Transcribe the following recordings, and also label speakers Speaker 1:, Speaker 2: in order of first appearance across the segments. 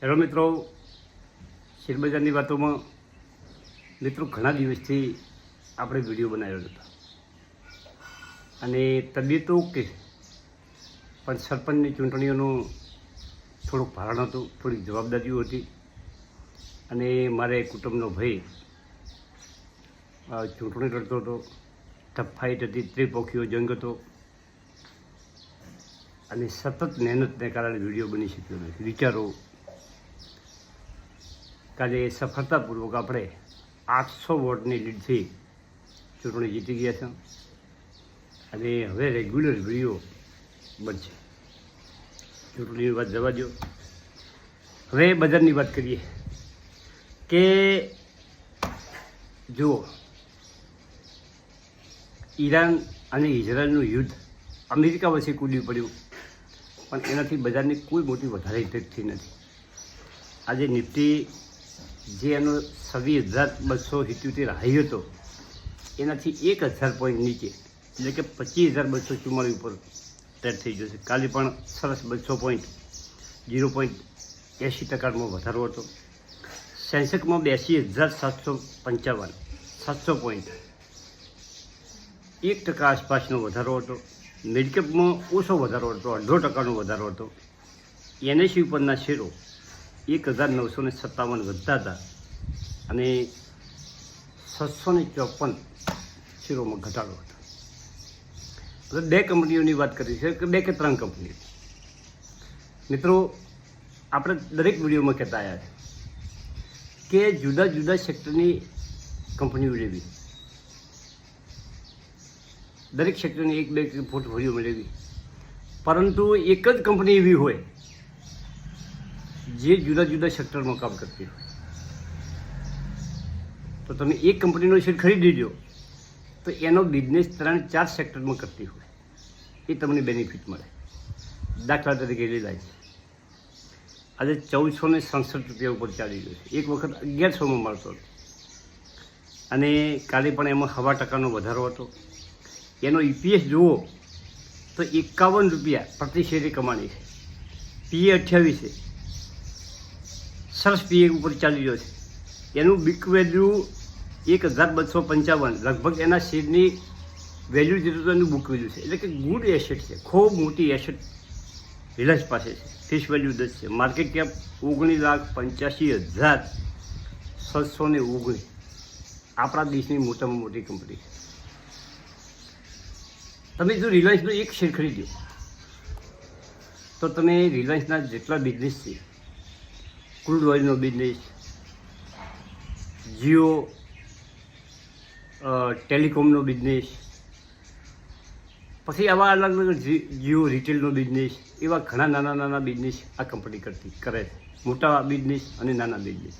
Speaker 1: Hello મિત્રો, શેરબજારની વાતોમાં મિત્રો ઘણા દિવસથી આપણે વિડીયો બનાવ્યો હતો અને તબિયત તો ઓકે, પણ સરપંચની ચૂંટણીઓનું થોડુંક ભારણ હતું, થોડીક જવાબદારીઓ હતી અને મારે કુટુંબનો ભાઈ ચૂંટણી લડતો હતો. ટફ ફાઇટ હતી, ત્રિપોખીઓ જંગ હતો અને સતત મહેનતને કારણે વિડીયો બની શક્યો નથી. વિચારો કાલે સફળતાપૂર્વક આપણે 800 વોટની લીડથી ચૂંટણી જીતી ગયા છે અને હવે રેગ્યુલર વિડીયો બનશે. ચૂંટણીની વાત જવા દો, હવે બજારની વાત કરીએ કે જુઓ, ઈરાન અને ઇઝરાયલનું યુદ્ધ અમેરિકા વચ્ચે કૂદવું પડ્યું, પણ એનાથી બજારની કોઈ મોટી વધારે ઇફેક્ટ થઈ નથી. આજે નિફ્ટી જે એનો 26,277 હાઈ હતો એનાથી 1,000 પોઈન્ટ નીચે, એટલે કે 25,244 ઉપર ટ્રેડ થઈ જશે. કાલે પણ સરસ 200 પોઈન્ટ 0.80% વધારો હતો. સેન્સેક્સમાં 82,755 700 પોઈન્ટ 1% આસપાસનો વધારો હતો. મિડકેપમાં ઓછો વધારો હતો, 0.5% વધારો હતો. NSE ઉપરના શેરો 1,957 વધતા હતા અને 654 શેરોમાં ઘટાડો હતો. હવે બે કંપનીઓની વાત કરી છે કે બે કે ત્રણ કંપનીઓ. મિત્રો, આપણે દરેક વિડીયોમાં કહેતા આવ્યા છે કે જુદા જુદા સેક્ટરની કંપનીઓ લેવી, દરેક સેક્ટરની એક બે પોર્ટફોલિયો મેળવી, પરંતુ એક જ કંપની એવી હોય જે જુદા જુદા સેક્ટરમાં કામ કરતી હોય. તો તમે એક કંપનીનો શેર ખરીદી લો તો એનો બિઝનેસ 3-4 સેક્ટરમાં કરતી હોય, એ તમને બેનિફિટ મળે. દાખલા તરીકે રિલાયન્સ આજે 1,467 રૂપિયા ઉપર ચાલી રહ્યો છે, એક વખત 1,100માં મળતો હતો અને કાલે પણ એમાં 0.5% વધારો હતો. એનો EPS જુઓ તો 51 રૂપિયા પ્રતિ શેરે કમાણી છે, PE 28 છે, સરસ PE ઉપર ચાલી રહ્યો છે. એનું બિક વેલ્યુ 1,255, લગભગ એના શેરની વેલ્યુ જેટલું તો એનું બુક વેલ્યુ છે, એટલે કે ગુડ એસેટ છે, ખૂબ મોટી એસેટ રિલાયન્સ પાસે છે. ફેસ વેલ્યુ 10 છે, માર્કેટ કેપ 19,85,619, આપણા દેશની મોટામાં મોટી કંપની છે. તમે જો રિલાયન્સનો એક શેર ખરીદ્યો તો તમે રિલાયન્સના જેટલા બિઝનેસ છે, ક્રૂડ ઓઇલનો બિઝનેસ, જીઓ ટેલિકોમનો બિઝનેસ, પછી આવા અલગ અલગ જીઓ રિટેલનો બિઝનેસ, એવા ઘણા નાના નાના બિઝનેસ આ કંપની કરે છે. મોટા બિઝનેસ અને નાના બિઝનેસ.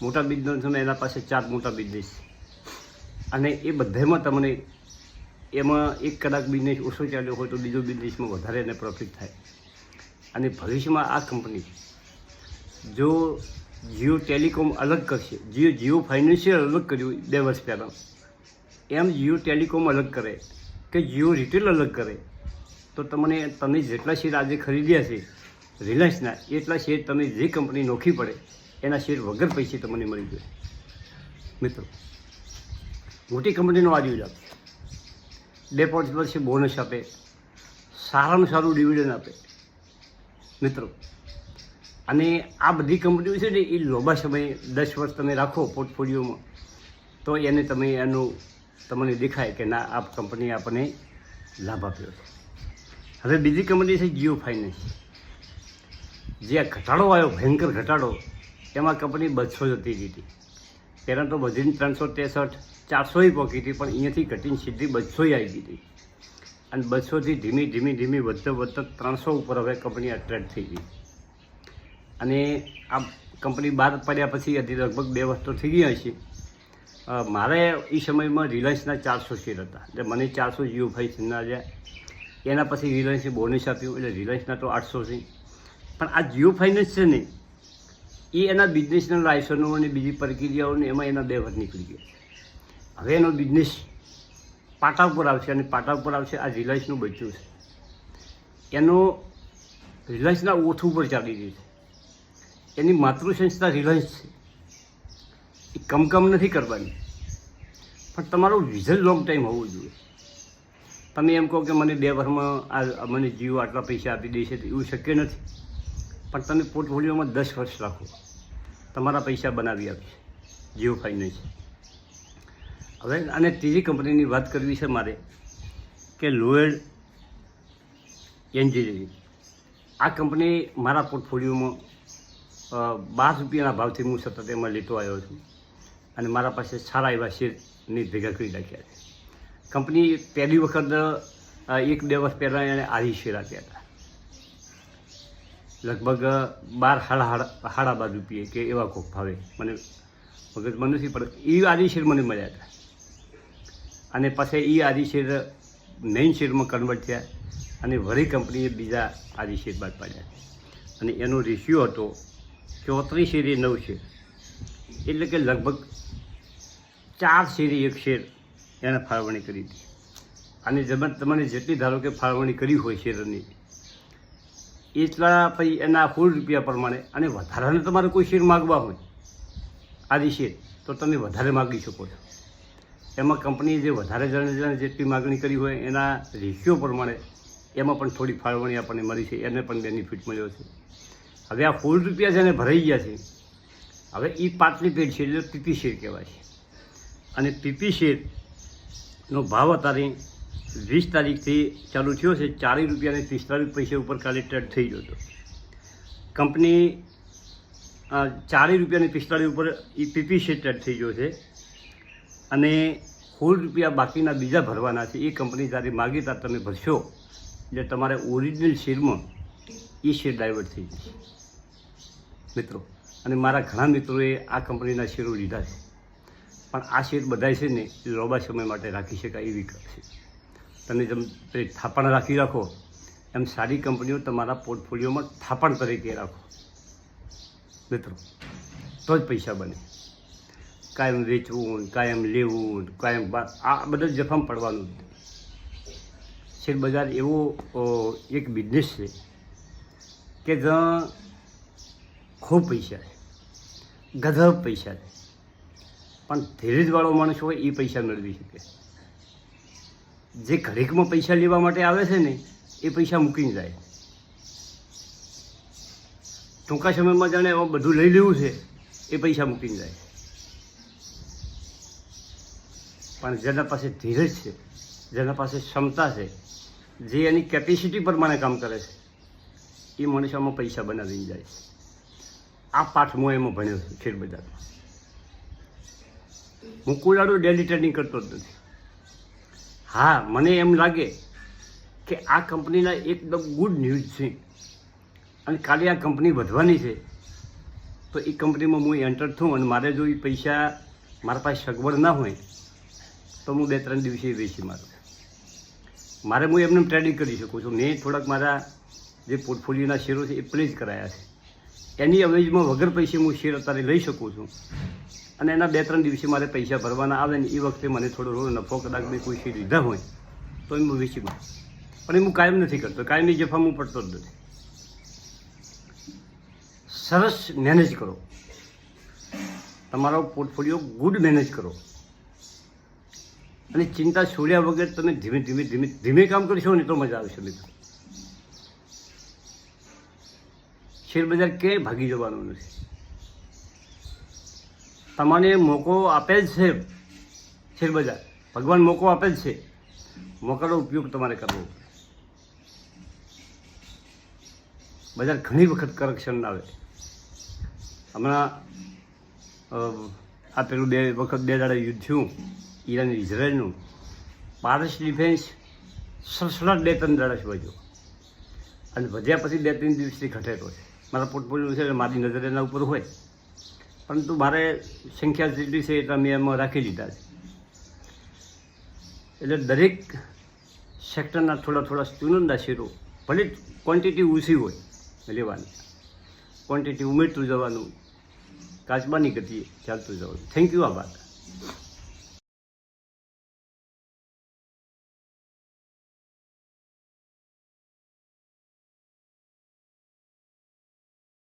Speaker 1: મોટા બિઝનેસમાં એના પાસે 4 મોટા બિઝનેસ છે અને એ બધામાં તમને એમાં એક કદાચ બિઝનેસ ઓછો ચાલ્યો હોય તો બીજો બિઝનેસમાં વધારે એને પ્રોફિટ થાય. અને ભવિષ્યમાં આ કંપની જો જીઓ ટેલિકોમ અલગ કરશે, જીઓ ફાઇનાન્શિયલ અલગ કર્યું 2 વર્ષ પહેલાં, એમ જીઓ ટેલિકોમ અલગ કરે કે જીઓ રિટેલ અલગ કરે તો તમે જેટલા શેર આજે ખરીદ્યા છે રિલાયન્સના, એટલા શેર તમે જે કંપની નોખી પડે એના શેર વગર પૈસે તમને મળી જાય. મિત્રો, મોટી કંપનીનો આ યુઝ આપે, 2 વર્ષે બોનસ આપે, સારામાં સારું ડિવિડન્ડ આપે. મિત્રો, અને આ બધી કંપનીઓ છે ને એ લાંબા સમય 10 વર્ષ તમે રાખો પોર્ટફોલિયોમાં તો એને તમને દેખાય કે ના, આ કંપની આપણને લાભ આપ્યો છે. હવે બીજી કંપની છે જીઓ ફાઇનાન્સ. જે આ ઘટાડો આવ્યો, ભયંકર ઘટાડો, એમાં કંપની 200 જતી રહી હતી. પહેલાં તો વધીને 363 400 પહોંચી હતી, પણ અહીંયાથી ઘટીને સીધી 200 આવી ગઈ હતી અને 200થી ધીમી વધતા 300 ઉપર હવે કંપની આ ટ્રેડ થઈ ગઈ. અને આ કંપની બહાર પડ્યા પછી હજી લગભગ 2 વર્ષ તો થઈ ગયા હશે. મારે એ સમયમાં રિલાયન્સના 400 શેર હતા, એટલે મને 400 જીઓ ફાઇનાન્સના આવ્યા. એના પછી રિલાયન્સે બોનસ આપ્યું એટલે રિલાયન્સના તો 800 છે. પણ આ જીઓ ફાઇનાન્સ છે ને એ એના બિઝનેસના લાયસન્સો અને બીજી પ્રક્રિયાઓને એમાં એના 2 વર્ષ નીકળી ગયા. હવે એનો બિઝનેસ પાટા ઉપર આવશે અને પાટા ઉપર આવશે. આ રિલાયન્સનું બચ્યું છે, એનો રિલાયન્સના ઓઠ ઉપર ચાલી રહ્યું છે. એની માતૃસંસ્થા રિલાયન્સ છે. એ કમ નથી કરવાની, પણ તમારું વિઝન લોંગ ટાઈમ હોવું જોઈએ. તમે એમ કહો કે મને 2 વર્ષમાં મને જીઓ આટલા પૈસા આપી દેશે, તો એવું શક્ય નથી. પણ તમે પોર્ટફોલિયોમાં 10 વર્ષ રાખો, તમારા પૈસા બનાવી આપશે જીઓ ફાઇનાન્સ. હવે અને ત્રીજી કંપનીની વાત કરવી છે મારે, કે લોયડ એન્જિનિયરિંગ. આ કંપની મારા પોર્ટફોલિયોમાં 12 રૂપિયાના ભાવથી હું સતત એમાં લેતો આવ્યો છું, અને મારા પાસે સારા એવા શેરની ભેગા કરી રાખ્યા છે. કંપની પહેલી વખત 1-2 વર્ષ પહેલાં એણે આધી શેર આપ્યા હતા, લગભગ 12-12.5 રૂપિયે કે એવા કોક ભાવે, મને મગજમાં નથી, પણ એ આધી શેર મને મળ્યા હતા. અને પછી એ આધી શેર મેઇન શેરમાં કન્વર્ટ થયા, અને વળી કંપનીએ બીજા આધી શેર બાદ પાડ્યા, અને એનો રેશિયો હતો 34 શેરે 9 શેર, એટલે કે લગભગ 4 શેરે 1 શેર એણે ફાળવણી કરી હતી. અને તમને જેટલી ધારો કે ફાળવણી કરી હોય શેરની, એટલા પછી એના કુલ રૂપિયા પ્રમાણે, અને વધારાને તમારે કોઈ શેર માગવા હોય આદિ શેર, તો તમે વધારે માગી શકો છો. એમાં કંપનીએ જે વધારે જણે જેટલી માગણી કરી હોય એના રેશિયો પ્રમાણે એમાં પણ થોડી ફાળવણી આપણને મળી છે, એને પણ બેનિફિટ મળ્યો છે. હવે આ કુલ રૂપિયા જેને ભરાઈ ગયા છે, હવે એ પાટલી પેડ શેર એટલે પીપી શેર કહેવાય છે. અને પીપી શેરનો ભાવ અત્યારે 20 તારીખથી ચાલુ થયો છે, 40 રૂપિયા અને 45 પૈસા ઉપર કાલે ટ્રેડ થઈ ગયો હતો. કંપની 40 રૂપિયા અને 45 ઉપર એ પીપી શેર ટ્રેડ થઈ ગયો છે, અને 16 રૂપિયા બાકીના બીજા ભરવાના છે. એ કંપની જ્યારે માગી ત્યારે તમે ભરશો એટલે તમારે ઓરિજિનલ શેરમાં એ શેર ડાયવર્ટ થઈ જશે મિત્રો. અને મારા ઘણા મિત્રોએ આ કંપનીના શેરો લીધા છે, પણ આ શેર બધાય છે ને એ લાંબા સમય માટે રાખી શકાય એવી છે. તમે જેમ થાપણ રાખો એમ સારી કંપનીઓ તમારા પોર્ટફોલિયોમાં થાપણ તરીકે રાખો મિત્રો, તો જ પૈસા બને. કાયમ વેચવું, કાયમ લેવું, કાયમ આ બધા જફામાં પડવાનું જ. શેર બજાર એવો એક બિઝનેસ છે કે જ્યાં ખૂબ પૈસા છે, ગજબ પૈસા છે, પણ ધીરજવાળો માણસ હોય એ પૈસા મેળવી શકે. જે ઘડીકમાં પૈસા લેવા માટે આવે છે ને એ પૈસા મૂકીને જાય. ટૂંકા સમયમાં જાણે બધું લઈ લેવું છે એ પૈસા મૂકીને જાય. પણ જેના પાસે ધીરજ છે, જેના પાસે ક્ષમતા છે, જે એની કેપેસિટી પ્રમાણે કામ કરે છે, એ મનુષ્યમાં પૈસા બનાવીને જાય છે. આ પાઠ હું એમાં ભણ્યો છું શેર બજારમાં. હું કોઈ ડેલી ટ્રેડિંગ કરતો જ નથી. હા, મને એમ લાગે કે આ કંપનીના એકદમ ગુડ ન્યૂઝ છે, અને કાલે આ કંપની વધવાની છે, તો એ કંપનીમાં હું એન્ટર થઉં, અને મારે જો એ પૈસા મારા પાસે સગવડ ના હોય તો હું 2-3 દિવસે વેચી મારું. મારે હું એમને ટ્રેડિંગ કરી શકું છું. મેં થોડાક મારા જે પોર્ટફોલિયોના શેરો છે એ પ્લેસ કરાયા છે, એની અવેજમાં વગર પૈસે હું શેર અત્યારે લઈ શકું છું. અને એના 2-3 દિવસે મારે પૈસા ભરવાના આવે ને એ વખતે મને થોડો નફો કદાચ મેં કોઈ શેર લીધા હોય તો એ હું વેચી મારું. પણ એ હું કાયમ નથી કરતો, કાયમની જફામાં હું પડતો જ નથી. સરસ મેનેજ કરો તમારો પોર્ટફોલિયો, ગુડ મેનેજ કરો, અને ચિંતા છોડ્યા વગર તમે ધીમે કામ કરશો ને તો મજા આવશે મિત્રો. શેર બજાર ક્યાંય ભાગી જવાનું નથી. તમને મોકો આપેલ છે શેર બજાર, ભગવાન મોકો આપેલ છે, મોકાનો ઉપયોગ તમારે કરવો. બજાર ઘણી વખત કરેક્શન આવે. હમણાં આ પેલું 2 વખત 2 દાડા યુદ્ધ થયું ઈરાન ઇઝરાયલનું, પારસ ડિફેન્સ સડસડાટ 2-3 દાડા વધ્યો, અને વધ્યા પછી 2-3 દિવસથી ઘટેલો છે. મારા પોર્ટફોલિયો છે મારી નજર એના ઉપર હોય, પરંતુ મારે સંખ્યા જેટલી છે એટલે મેં એમાં રાખી લીધા છે. એટલે દરેક સેક્ટરના થોડા ચુનંદા શેરો, ભલે ક્વોન્ટિટી ઓછી હોય લેવાની, ક્વોન્ટિટી ઉમેરતું જવાનું, કાચબાની ગતિએ ચાલતું જવાનું. Thank you. આભાર.